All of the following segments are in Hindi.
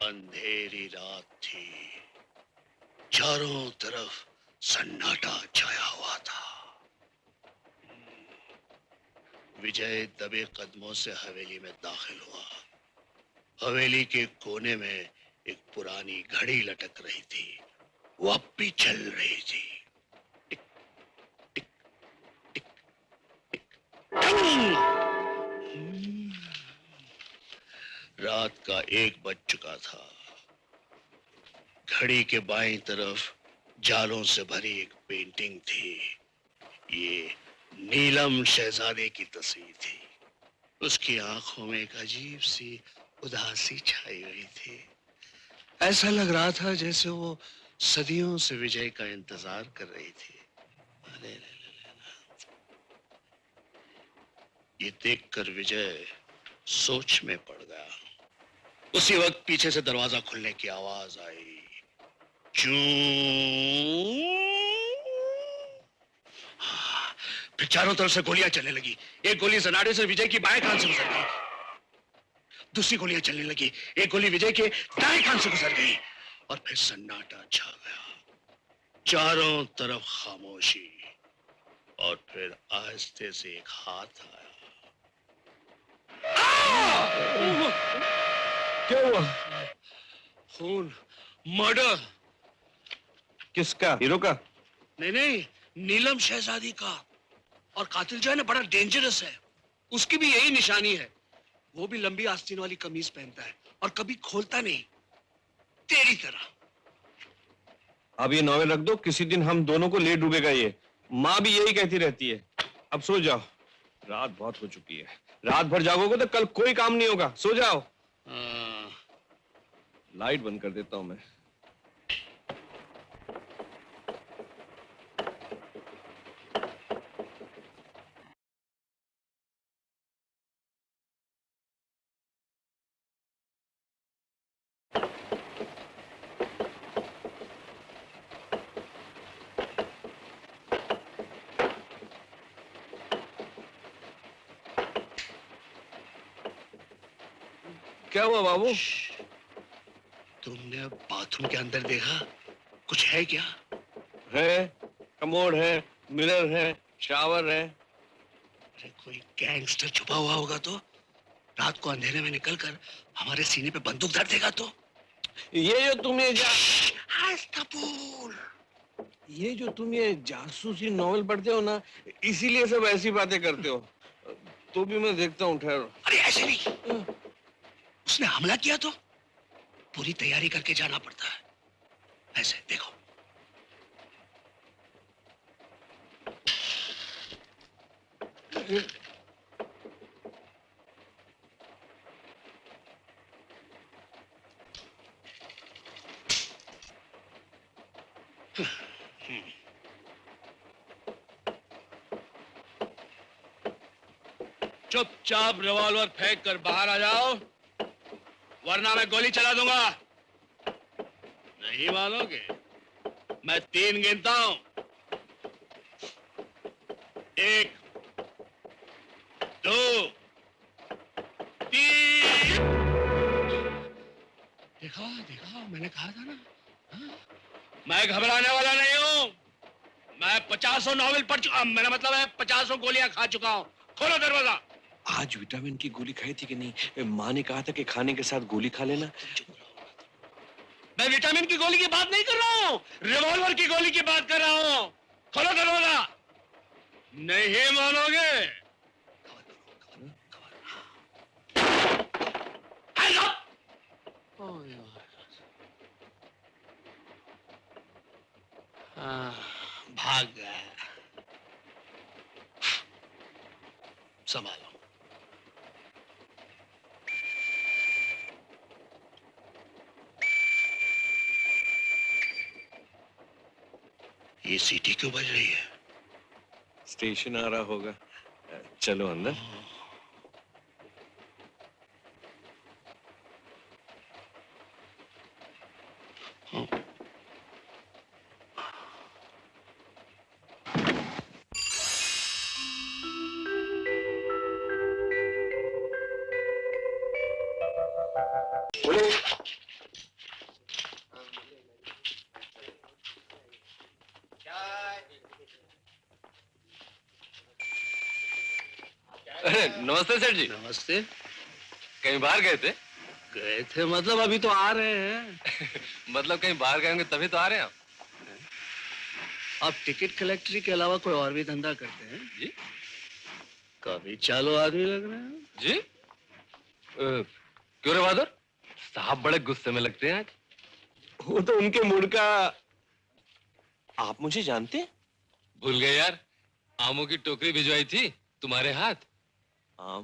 अंधेरी रात थी, चारों तरफ सन्नाटा छाया हुआ था। विजय दबे कदमों से हवेली में दाखिल हुआ। हवेली के कोने में एक पुरानी घड़ी लटक रही थी, वो अब भी चल रही थी। टिक टिक टिक टिक टंग। रात का 1 बज चुका था। घड़ी के बाईं तरफ जालों से भरी एक पेंटिंग थी। ये नीलम शहजादे की तस्वीर थी। उसकी आंखों में एक अजीब सी उदासी छाई हुई थी। ऐसा लग रहा था जैसे वो सदियों से विजय का इंतजार कर रही थी। अरे ले, ले, ले, ये देखकर विजय सोच में पड़ गया। उसी वक्त पीछे से दरवाजा खुलने की आवाज आई। फिर चारों तरफ से गोलियां चलने लगी। एक गोली जनाडे से विजय की बाएं कान से गुजर गई। दूसरी गोलियां चलने लगी। एक गोली विजय के दाएं कान से गुजर गई और फिर सन्नाटा छा गया। चारों तरफ खामोशी और फिर आहिस्ते से एक हाथ आया। क्या हुआ? खून, मर्डर। किसका? हीरो का? नहीं नहीं, नीलम शहजादी का। और कातिल जो है ना बड़ा डेंजरस है। उसकी भी यही निशानी है। वो भी लंबी आस्तीन वाली कमीज पहनता है और कभी खोलता नहीं, तेरी तरह। अब ये नॉवेल रख दो, किसी दिन हम दोनों को ले डूबेगा ये। माँ भी यही कहती रहती है। अब सो जाओ, रात बहुत हो चुकी है। रात भर जागोगे तो कल कोई काम नहीं होगा। सो जाओ। लाइट बंद कर देता हूं मैं। क्या हुआ बाबू? तुमने अब बाथरूम के अंदर देखा? कुछ है क्या? है, कमोड है, मिरर है, शावर है। अरे कोई गैंगस्टर छुपा हुआ होगा तो? रात को अंधेरे में निकलकर हमारे सीने पे बंदूक धर देगा तो? ये जो तुम ये जासूसी नॉवेल पढ़ते हो ना, इसीलिए सब ऐसी बातें करते हो। तो भी मैं देखता हूँ, ठहरो। अरे ऐसे नहीं, उसने हमला किया तो पूरी तैयारी करके जाना पड़ता है। ऐसे देखो। चुपचाप रिवॉल्वर फेंक कर बाहर आ जाओ, वरना मैं गोली चला दूंगा। नहीं मानोगे? मैं 3 गिनता हूं। 1, 2, 3। देखा देखा, मैंने कहा था ना। हाँ? मैं घबराने वाला नहीं हूं। मैं 50 नॉवेल पढ़ चुका। मेरा मतलब है 50 गोलियां खा चुका हूं। खोलो दरवाजा। आज विटामिन की गोली खाई थी कि नहीं? माँ ने कहा था कि खाने के साथ गोली खा लेना। मैं विटामिन की गोली की बात नहीं कर रहा हूँ, रिवॉल्वर की गोली की बात कर रहा हूँ। खोलो दरवाजा। नहीं मानोगे? भाग गया। संभालो। ये सीटी क्यों बज रही है? स्टेशन आ रहा होगा। चलो अंदर। नमस्ते सेठ जी। नमस्ते। कहीं बाहर गए थे? गए थे मतलब अभी तो आ रहे हैं। मतलब कहीं बाहर गए होंगे तभी तो आ रहे हैं आप। आप टिकट कलेक्टरी के अलावा कोई और भी धंधा करते हैं? जी काफी चालू आदमी लग रहे हैं। जी। क्यों रे बहादुर साहब बड़े गुस्से में लगते हैं आज। वो तो उनके मूड का। आप मुझे जानते हैं? भूल गए यार, आमों की टोकरी भिजवाई थी तुम्हारे हाथ। आम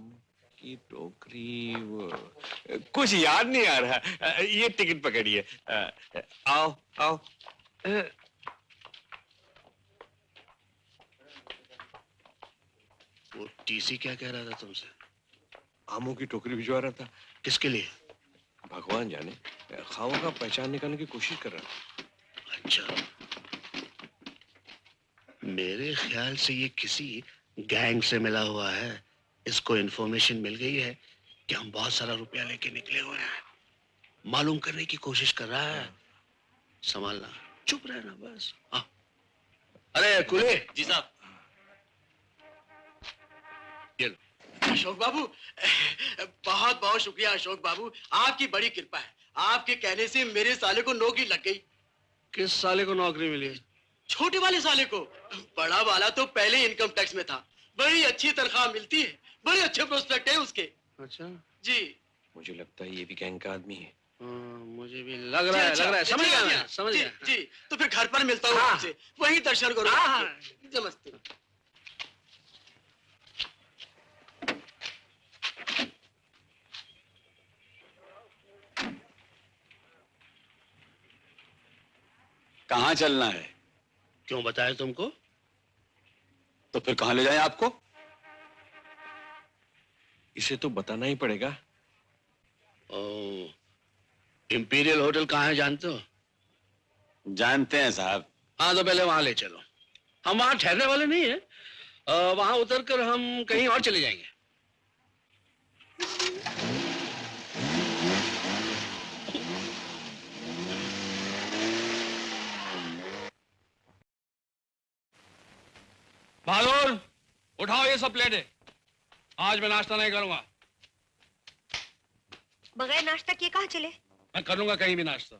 की टोकरी वो कुछ याद नहीं आ रहा। ये टिकट पकड़िए। आओ आओ। वो टीसी क्या कह रहा था तुमसे? आमों की टोकरी भिजवा रहा था। किसके लिए? भगवान जाने। खाओ का पहचान निकालने की कोशिश कर रहा था। अच्छा, मेरे ख्याल से ये किसी गैंग से मिला हुआ है। इसको इन्फॉर्मेशन मिल गई है कि हम बहुत सारा रुपया लेके निकले हुए हैं। मालूम करने की कोशिश कर रहा है। संभालना, चुप रहना बस। हाँ। अरे कुले। जी साहब। ये लो। अशोक बाबू, बहुत बहुत शुक्रिया अशोक बाबू, आपकी बड़ी कृपा है। आपके कहने से मेरे साले को नौकरी लग गई। किस साले को नौकरी मिली? छोटे वाले साले को। बड़ा वाला तो पहले इनकम टैक्स में था। बड़ी अच्छी तनख्वाह मिलती है, बड़े अच्छे प्रोस्पेक्ट है उसके। अच्छा, जी मुझे लगता है ये भी गैंग का आदमी है। मुझे भी लग रहा है, लग रहा है। समझ गया मैं, समझ जी, गया। जी, तो फिर घर पर मिलता हूँ हाँ। आपसे, वहीं दर्शन करो। हाँ, हाँ। नमस्ते। कहाँ चलना है? क्यों बताया तुमको? तो फिर कहाँ ले जाएं आपको? इसे तो बताना ही पड़ेगा। इंपीरियल होटल कहाँ है जानते हो? जानते हैं साहब। हाँ, तो पहले वहां ले चलो। हम वहां ठहरने वाले नहीं है। वहां उतर कर हम कहीं और चले जाएंगे। बहादुर, उठाओ ये सब प्लेटें। आज मैं नाश्ता नहीं करूंगा। बगैर नाश्ता किए कहाँ चले? मैं कर लूंगा कहीं भी नाश्ता।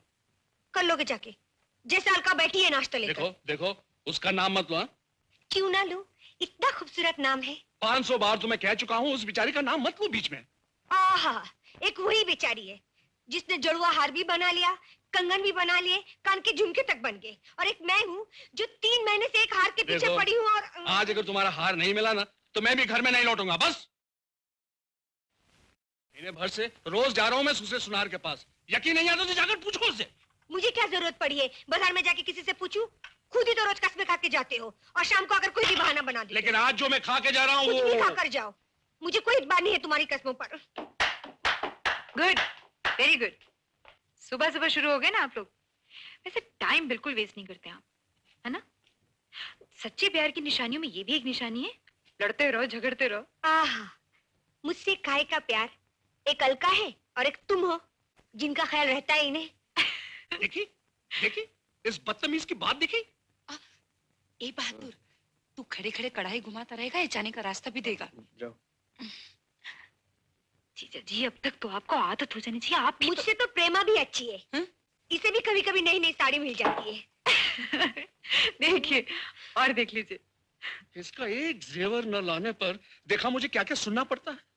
कर लोगे जाके। जैसे अलका बैठी है नाश्ता लेकर। देखो देखो, उसका नाम मत लो। हाँ? क्यों ना लूं? इतना खूबसूरत नाम है। 500 बार तो मैं कह चुका हूँ, उस बेचारी का नाम मत लो बीच में। आहा, एक वही बेचारी है जिसने जड़ुआ हार भी बना लिया, कंगन भी बना लिए, कान के झुमके तक बन गए। और एक मैं हूँ जो 3 महीने से एक हार के पीछे देखो, पड़ी हूँ। और आज अगर तुम्हारा हार नहीं मिला ना, तो मैं भी घर में नहीं लौटूंगा। बस महीने भर से रोज जा रहा हूँ मैं दूसरे सुनार के पास। यकीन नहीं आता तो जाकर पूछो उससे। मुझे क्या जरूरत पड़ी है बाजार में जाके किसी से पूछूं? खुद ही तो रोज कस्में खा के जाते हो और शाम को अगर कोई भी बहाना बना दे। लेकिन आज जो मैं खा के जा रहा हूँ कुछ भी वो... खा कर जाओ, मुझे कोई इतबार नहीं है तुम्हारी कस्मों पर। Good, very good. सुबह सुबह शुरू हो गए ना आप लोग। वैसे टाइम बिल्कुल वेस्ट नहीं करते आप, है ना? सच्चे प्यार की निशानियों में ये भी एक निशानी है, लड़ते रहो झगड़ते रहो। आहा, मुझसे काहे का प्यार? एक अलका है और एक तुम हो जिनका ख्याल रहता है इन्हें। देखी देखी, इस बदतमीज की बात देखी। ए बहादुर, तू खड़े खड़े कढ़ाई घुमाता रहेगा, ये जाने का रास्ता भी देगा। जाओ। जीजा जी, अब तक तो आपको आदत हो जानी चाहिए। आप भी मुझसे तो प्रेमा भी अच्छी है। हं? इसे भी कभी कभी नई नई साड़ी मिल जाती है। देखिए और देख लीजिए। इसका एक जेवर न लाने पर देखा मुझे क्या क्या सुनना पड़ता है।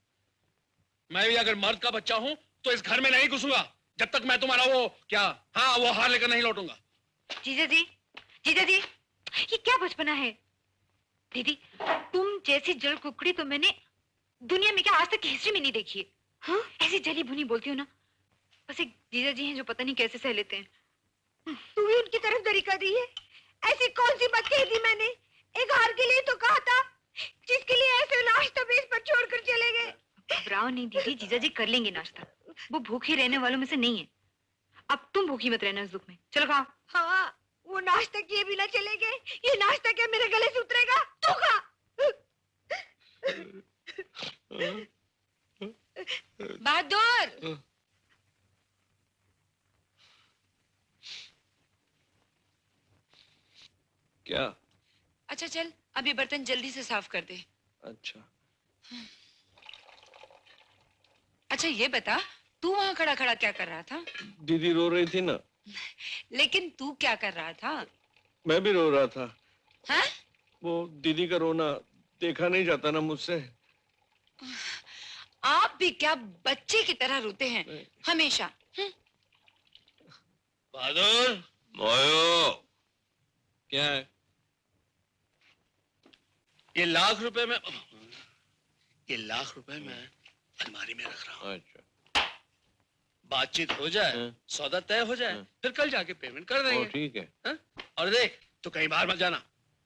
मैं भी अगर मर्द का बच्चा हूं तो इस घर में नहीं घुसूंगा जब तक मैं तुम्हारा वो क्या, हाँ, वो हार लेकर नहीं लौटूंगा। जीजा जी, जीजा जी, ये क्या बचपना है? दीदी, तुम जैसी जल कुकड़ी तो मैंने दुनिया में क्या आज तक हिस्ट्री में नहीं देखी है। हाँ? ऐसी जली भुनी बोलती हो ना, बस एक जीजा जी हैं जो पता नहीं कैसे सह लेते हैं। तू भी उनकी तरफदारी कर रही है? ऐसी कौन सी बात कही थी मैंने? एक हार के लिए तो कहा था, जिसके लिए ऐसे नाश्ता बेस पर छोड़कर चले गए। घबराओ नहीं दीदी, जीजा जी कर लेंगे नाश्ता। वो भूखे रहने वालों में से नहीं है। अब तुम भूखी मत रहना इस दुख में। चलो खाओ। हाँ, वो नाश्ता किए बिना चले गए। ये नाश्ता क्या मेरे गले से उतरेगा? तू खा। बहादुर, क्या? अच्छा चल, अब ये बर्तन जल्दी से साफ कर दे। अच्छा। अच्छा ये बता, तू वहाँ खड़ा खड़ा क्या कर रहा था? दीदी रो रही थी ना, लेकिन तू क्या कर रहा था? मैं भी रो रहा था। हाँ? वो दीदी का रोना देखा नहीं जाता ना मुझसे। आप भी क्या बच्चे की तरह रोते हैं हमेशा? बहादुर, मोयो, क्या है? ये लाख रुपए में, ये लाख रुपए मैं अलमारी में रख रहा हूँ। अच्छा, बातचीत हो जाए, हाँ। सौदा तय हो जाए, फिर कल जाके पेमेंट कर देंगे। ठीक है। हाँ? और देख, तू कहीं बाहर मत जाना।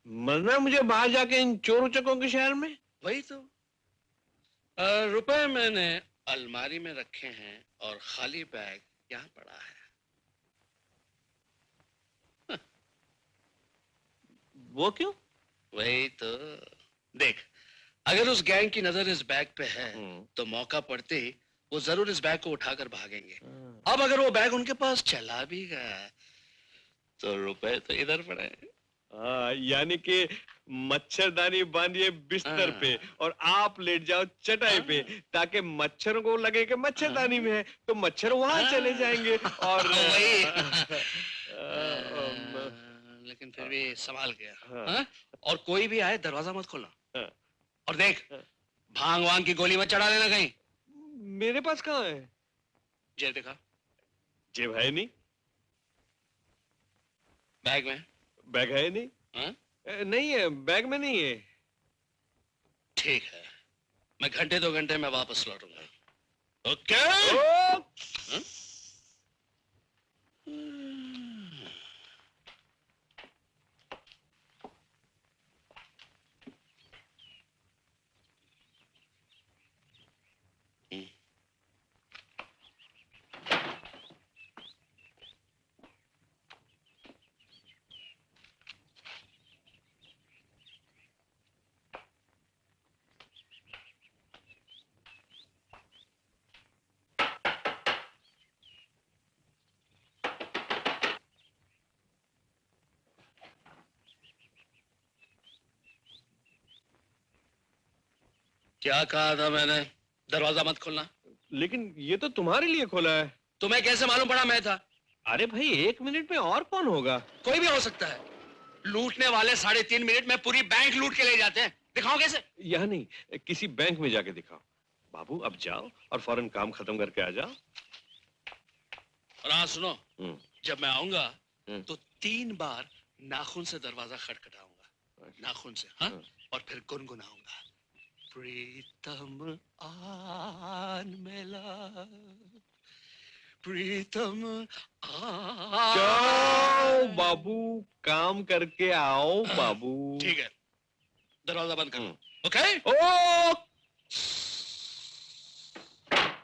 मरना है मुझे बाहर जाके इन चोर उचकों के शहर में? वही तो। रुपए मैंने अलमारी में रखे हैं और खाली बैग यहाँ पड़ा है। वो क्यों? वही तो। देख, अगर उस गैंग की नजर इस बैग पे है तो मौका पड़ते ही वो जरूर इस बैग को उठाकर भागेंगे। अब अगर वो बैग उनके पास चला भी गया तो रुपए तो इधर पड़े। हाँ, यानी कि मच्छरदानी बांधिए बिस्तर पे और आप लेट जाओ चटाई पे, ताकि मच्छरों को लगे कि मच्छरदानी में है, तो मच्छर वहां चले जाएंगे। और वही। लेकिन फिर भी संभाल गया। हाँ? और कोई भी आए दरवाजा मत खोलना। हाँ। और देख, भांग वांग की गोली मत चढ़ा लेना कहीं। मेरे पास कहाँ है? जेब दिखा। जेब है नहीं। बैग में। बैग है नहीं। हाँ? नहीं है, बैग में नहीं है। ठीक है, मैं घंटे 2 घंटे में वापस लौटूंगा। ओके? ओ! हाँ? क्या कहा था मैंने? दरवाजा मत खोलना। लेकिन ये तो तुम्हारे लिए खोला है। तुम्हें कैसे मालूम पड़ा मैं था? अरे भाई, 1 मिनट में और कौन होगा? कोई भी हो सकता है। लूटने वाले 3.5 मिनट में पूरी बैंक लूट के ले जाते हैं। दिखाओ कैसे? यहाँ नहीं, किसी बैंक में जाके दिखाओ। बाबू अब जाओ और फौरन काम खत्म करके आ जाओ। और हाँ सुनो, जब मैं आऊंगा हम्म। तो 3 बार नाखून से दरवाजा खटखटाऊंगा। नाखून से, हाँ? और फिर गुनगुनाऊंगा। प्रीतम आन मेला, प्रीतम आन। जाओ बाबू, काम करके आओ बाबू। ठीक है, दरवाजा बंद करो। ओके? ओ